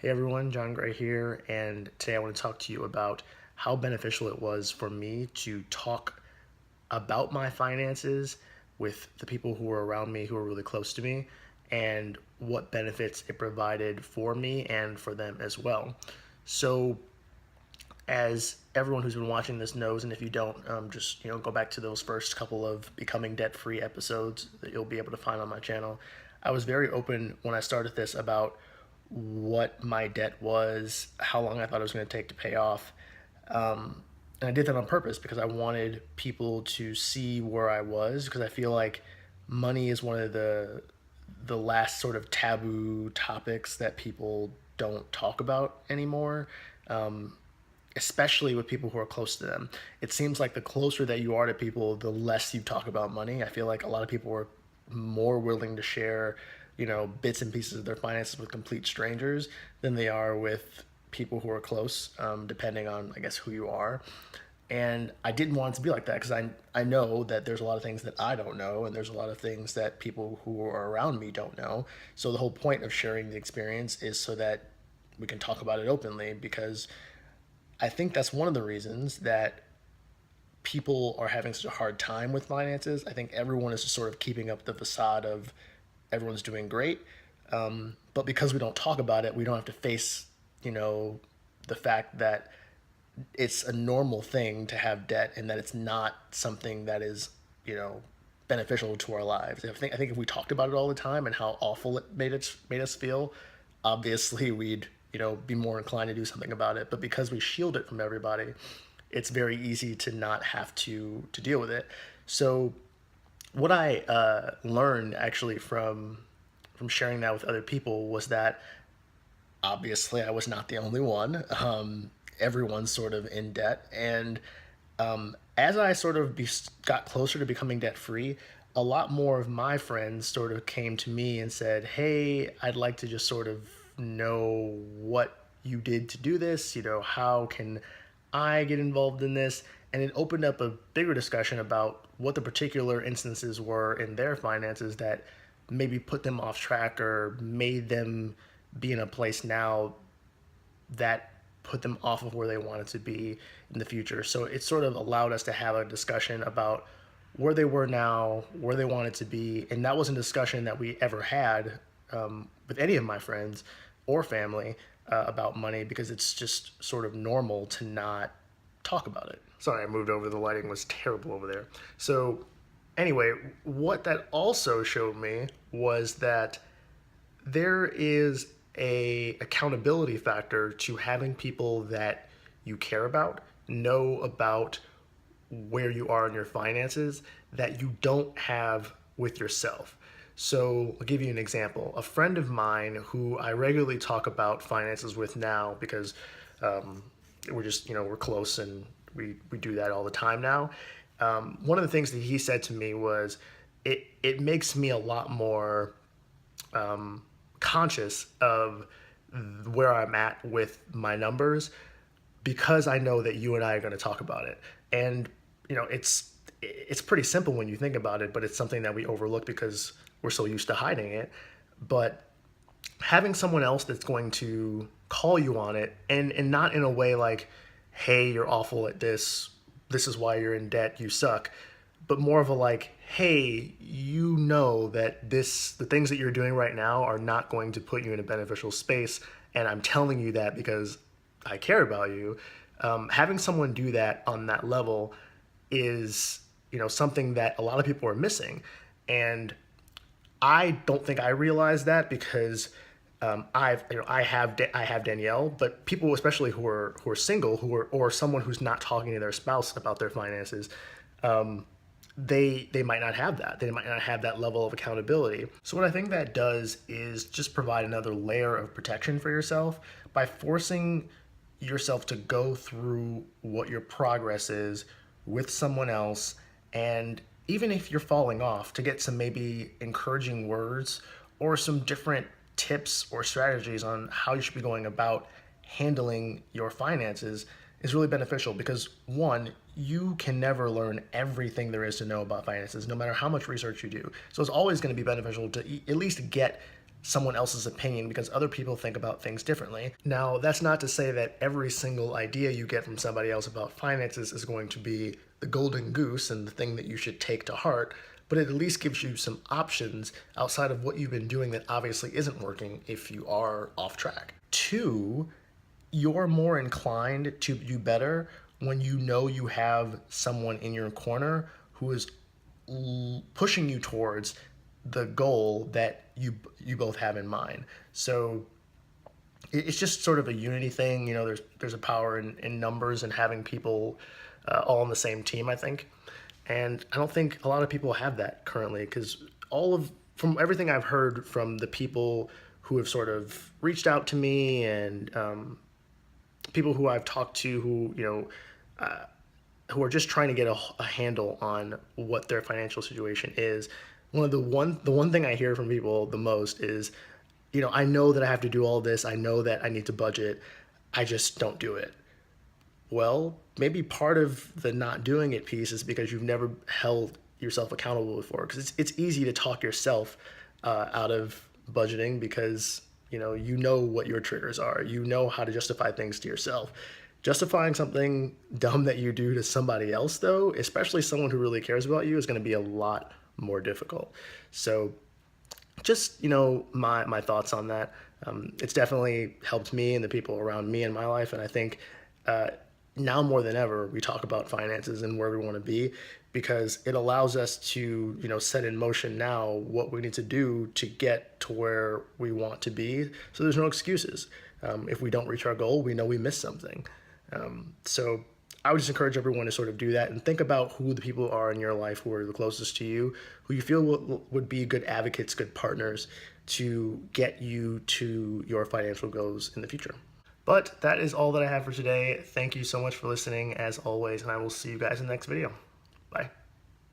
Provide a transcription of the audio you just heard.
Hey everyone, John Gray here, and today I want to talk to you about how beneficial it was for me to talk about my finances with the people who were around me who were really close to me, and what benefits it provided for me and for them as well. So, as everyone who's been watching this knows, and if you don't, just go back to those first couple of becoming debt free episodes that you'll be able to find on my channel. I was very open when I started this about what my debt was, how long I thought it was going to take to pay off. And I did that on purpose because I wanted people to see where I was, because I feel like money is one of the last sort of taboo topics that people don't talk about anymore. Especially with people who are close to them. It seems like the closer that you are to people, the less you talk about money. I feel like a lot of people are more willing to share, bits and pieces of their finances with complete strangers than they are with people who are close, depending on, I guess, who you are. And I didn't want it to be like that because I know that there's a lot of things that I don't know, and there's a lot of things that people who are around me don't know. So the whole point of sharing the experience is so that we can talk about it openly, because I think that's one of the reasons that people are having such a hard time with finances. I think everyone is just sort of keeping up the facade of everyone's doing great. But because we don't talk about it, we don't have to face, the fact that it's a normal thing to have debt, and that it's not something that is, beneficial to our lives. I think if we talked about it all the time and how awful it made us feel, obviously we'd be more inclined to do something about it. But because we shield it from everybody, it's very easy to not have to deal with it. So what I learned actually from sharing that with other people was that obviously I was not the only one. Everyone's sort of in debt, and as I sort of got closer to becoming debt free, a lot more of my friends sort of came to me and said, "Hey, I'd like to just sort of know what you did to do this. How can I get involved in this?" And it opened up a bigger discussion about what the particular instances were in their finances that maybe put them off track or made them be in a place now that put them off of where they wanted to be in the future. So it sort of allowed us to have a discussion about where they were now, where they wanted to be. And that wasn't a discussion that we ever had with any of my friends or family about money, because it's just sort of normal to not talk about it. Sorry, I moved over. The lighting was terrible over there. So anyway, what that also showed me was that there is a accountability factor to having people that you care about know about where you are in your finances that you don't have with yourself. So I'll give you an example. A friend of mine who I regularly talk about finances with now, because we're just, we're close, and we do that all the time now. One of the things that he said to me was, it makes me a lot more conscious of where I'm at with my numbers, because I know that you and I are going to talk about it. And it's pretty simple when you think about it, but it's something that we overlook because we're so used to hiding it. But having someone else that's going to call you on it, and not in a way like, "Hey, you're awful at this. This is why you're in debt. You suck." But more of a like, "Hey, that the things that you're doing right now are not going to put you in a beneficial space, and I'm telling you that because I care about you." Having someone do that on that level is, something that a lot of people are missing. And I don't think I realized that because I have Danielle, but people, especially who are single, or someone who's not talking to their spouse about their finances, they might not have that. They might not have that level of accountability. So what I think that does is just provide another layer of protection for yourself by forcing yourself to go through what your progress is with someone else. And even if you're falling off, to get some maybe encouraging words or some different tips or strategies on how you should be going about handling your finances is really beneficial. Because one, you can never learn everything there is to know about finances, no matter how much research you do. So it's always going to be beneficial to at least get someone else's opinion because other people think about things differently. Now, that's not to say that every single idea you get from somebody else about finances is going to be the golden goose and the thing that you should take to heart, but it at least gives you some options outside of what you've been doing that obviously isn't working if you are off track. Two, you're more inclined to do better when you know you have someone in your corner who is pushing you towards the goal that you both have in mind. So it's just sort of a unity thing. You know, there's a power in numbers and having people all on the same team, I think. And I don't think a lot of people have that currently because from everything I've heard from the people who have sort of reached out to me and people who I've talked to who are just trying to get a handle on what their financial situation is. The one thing I hear from people the most is, I know that I have to do all this. I know that I need to budget. I just don't do it. Well, maybe part of the not doing it piece is because you've never held yourself accountable before. Because it's easy to talk yourself out of budgeting because you know what your triggers are. You know how to justify things to yourself. Justifying something dumb that you do to somebody else, though, especially someone who really cares about you, is going to be a lot more difficult. So just, my thoughts on that. It's definitely helped me and the people around me in my life. And I think now more than ever, we talk about finances and where we want to be because it allows us to, set in motion now what we need to do to get to where we want to be. So there's no excuses. If we don't reach our goal, we know we missed something. So I would just encourage everyone to sort of do that and think about who the people are in your life who are the closest to you, who you feel would be good advocates, good partners to get you to your financial goals in the future. But that is all that I have for today. Thank you so much for listening as always, and I will see you guys in the next video. Bye.